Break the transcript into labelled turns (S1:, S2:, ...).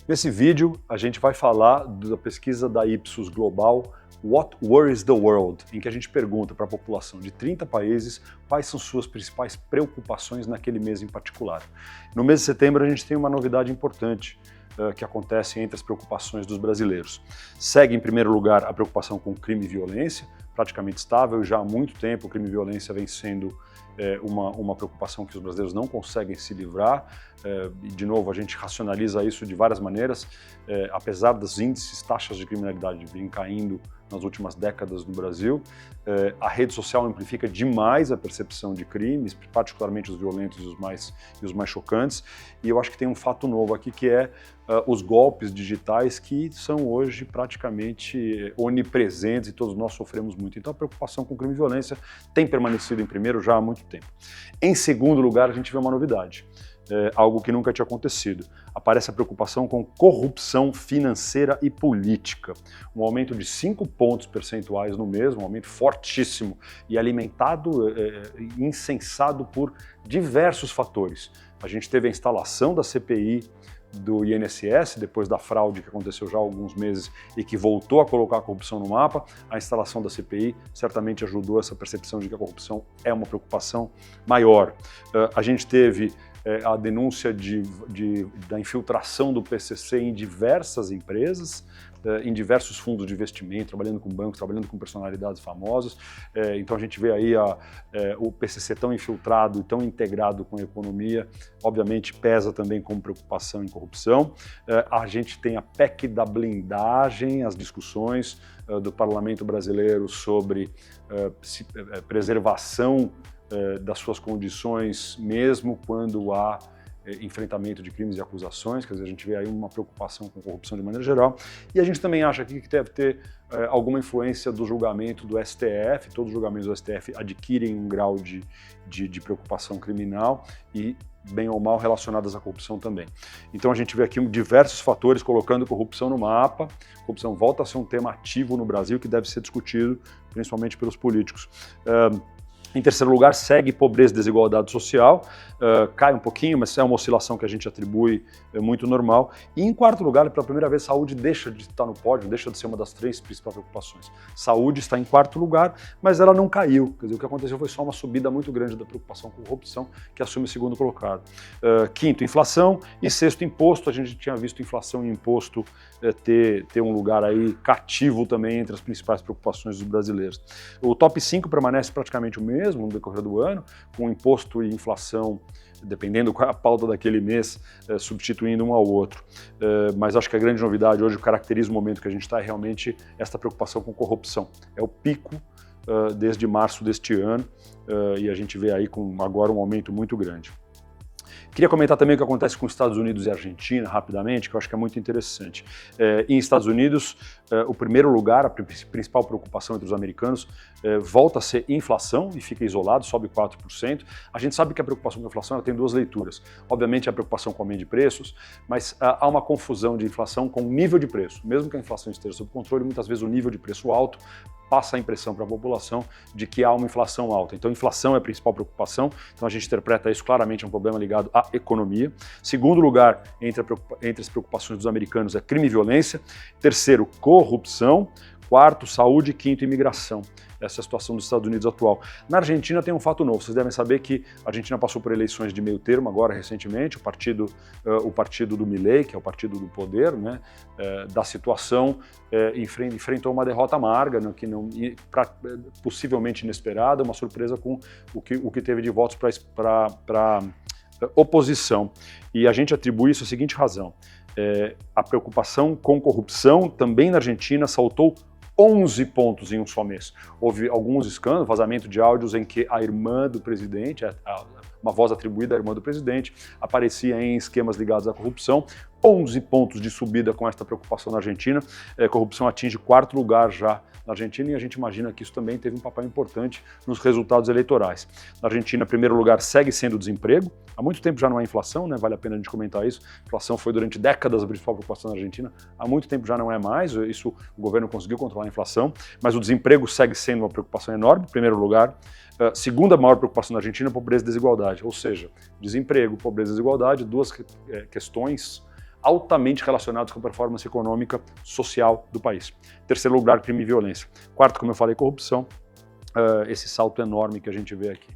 S1: Nesse vídeo, a gente vai falar da pesquisa da Ipsos Global What Worries the World, em que a gente pergunta para a população de 30 países quais são suas principais preocupações naquele mês em particular. No mês de setembro, a gente tem uma novidade importante que acontece entre as preocupações dos brasileiros. Segue, em primeiro lugar, a preocupação com crime e violência, praticamente estável, e já há muito tempo o crime e violência vem sendo uma preocupação que os brasileiros não conseguem se livrar. E, de novo, a gente racionaliza isso de várias maneiras. Apesar dos índices, taxas de criminalidade virem caindo nas últimas décadas no Brasil, a rede social amplifica demais a percepção de crimes, particularmente os violentos e os mais chocantes. E eu acho que tem um fato novo aqui, que é os golpes digitais, que são hoje praticamente onipresentes e todos nós sofremos muito. Então a preocupação com crime e violência tem permanecido em primeiro já há muito tempo. Em segundo lugar, a gente vê uma novidade. Algo que nunca tinha acontecido. Aparece a preocupação com corrupção financeira e política. Um aumento de 5 pontos percentuais no mês, um aumento fortíssimo e alimentado, incensado por diversos fatores. A gente teve a instalação da CPI do INSS, depois da fraude que aconteceu já há alguns meses e que voltou a colocar a corrupção no mapa. A instalação da CPI certamente ajudou essa percepção de que a corrupção é uma preocupação maior. A gente teve a denúncia da infiltração do PCC em diversas empresas, em diversos fundos de investimento, trabalhando com bancos, trabalhando com personalidades famosas. Então a gente vê aí o PCC tão infiltrado e tão integrado com a economia, obviamente pesa também como preocupação em corrupção. A gente tem a PEC da blindagem, as discussões do Parlamento brasileiro sobre preservação das suas condições, mesmo quando há enfrentamento de crimes e acusações. Quer dizer, a gente vê aí uma preocupação com corrupção de maneira geral. E a gente também acha aqui que deve ter alguma influência do julgamento do STF. Todos os julgamentos do STF adquirem um grau de preocupação criminal e, bem ou mal, relacionadas à corrupção também. Então a gente vê aqui diversos fatores colocando corrupção no mapa. Corrupção volta a ser um tema ativo no Brasil que deve ser discutido, principalmente pelos políticos. Em terceiro lugar, segue pobreza e desigualdade social, cai um pouquinho, mas é uma oscilação que a gente atribui muito normal. E em quarto lugar, pela primeira vez, saúde deixa de estar no pódio, deixa de ser uma das 3 principais preocupações. Saúde está em quarto lugar, mas ela não caiu. Quer dizer, o que aconteceu foi só uma subida muito grande da preocupação com corrupção, que assume o segundo colocado. Quinto, inflação. E sexto, imposto. A gente tinha visto inflação e imposto ter um lugar aí cativo também entre as principais preocupações dos brasileiros. O top 5 permanece praticamente o mesmo no decorrer do ano, com imposto e inflação, dependendo qual é a pauta daquele mês, substituindo um ao outro. Mas acho que a grande novidade hoje, que caracteriza o momento que a gente está, é realmente esta preocupação com corrupção. É o pico desde março deste ano e a gente vê aí com agora um aumento muito grande. Queria comentar também o que acontece com os Estados Unidos e Argentina, rapidamente, que eu acho que é muito interessante. Em Estados Unidos, o primeiro lugar, a principal preocupação entre os americanos, volta a ser inflação e fica isolado, sobe 4%. A gente sabe que a preocupação com a inflação ela tem 2 leituras. Obviamente, a preocupação com o aumento de preços, mas há uma confusão de inflação com o nível de preço. Mesmo que a inflação esteja sob controle, muitas vezes o nível de preço alto passa a impressão para a população de que há uma inflação alta. Então, inflação é a principal preocupação, então a gente interpreta isso claramente um problema ligado à economia. Segundo lugar, entre as preocupações dos americanos é crime e violência. Terceiro, corrupção. Quarto, saúde. Quinto, imigração. Essa é a situação dos Estados Unidos atual. Na Argentina tem um fato novo. Vocês devem saber que a Argentina passou por eleições de meio termo agora recentemente. O partido do Milei, que é o partido do poder, né, da situação, enfrentou uma derrota amarga, né, possivelmente inesperada, uma surpresa com o que teve de votos para oposição. E a gente atribui isso à seguinte razão. A preocupação com corrupção também na Argentina saltou 11 pontos em um só mês. Houve alguns escândalos, vazamento de áudios em que a irmã do presidente, uma voz atribuída à irmã do presidente, aparecia em esquemas ligados à corrupção. 11 pontos de subida com esta preocupação na Argentina. Corrupção atinge 4º lugar já na Argentina e a gente imagina que isso também teve um papel importante nos resultados eleitorais. Na Argentina, em primeiro lugar, segue sendo o desemprego. Há muito tempo já não há inflação, né? Vale a pena a gente comentar isso. A inflação foi durante décadas a principal preocupação na Argentina. Há muito tempo já não é mais. Isso o governo conseguiu controlar a inflação, mas o desemprego segue sendo uma preocupação enorme. Em primeiro lugar, segunda maior preocupação na Argentina é pobreza e desigualdade, ou seja, desemprego, pobreza e desigualdade, 2 questões altamente relacionados com a performance econômica social do país. Terceiro lugar, crime e violência. Quarto, como eu falei, corrupção, esse salto enorme que a gente vê aqui.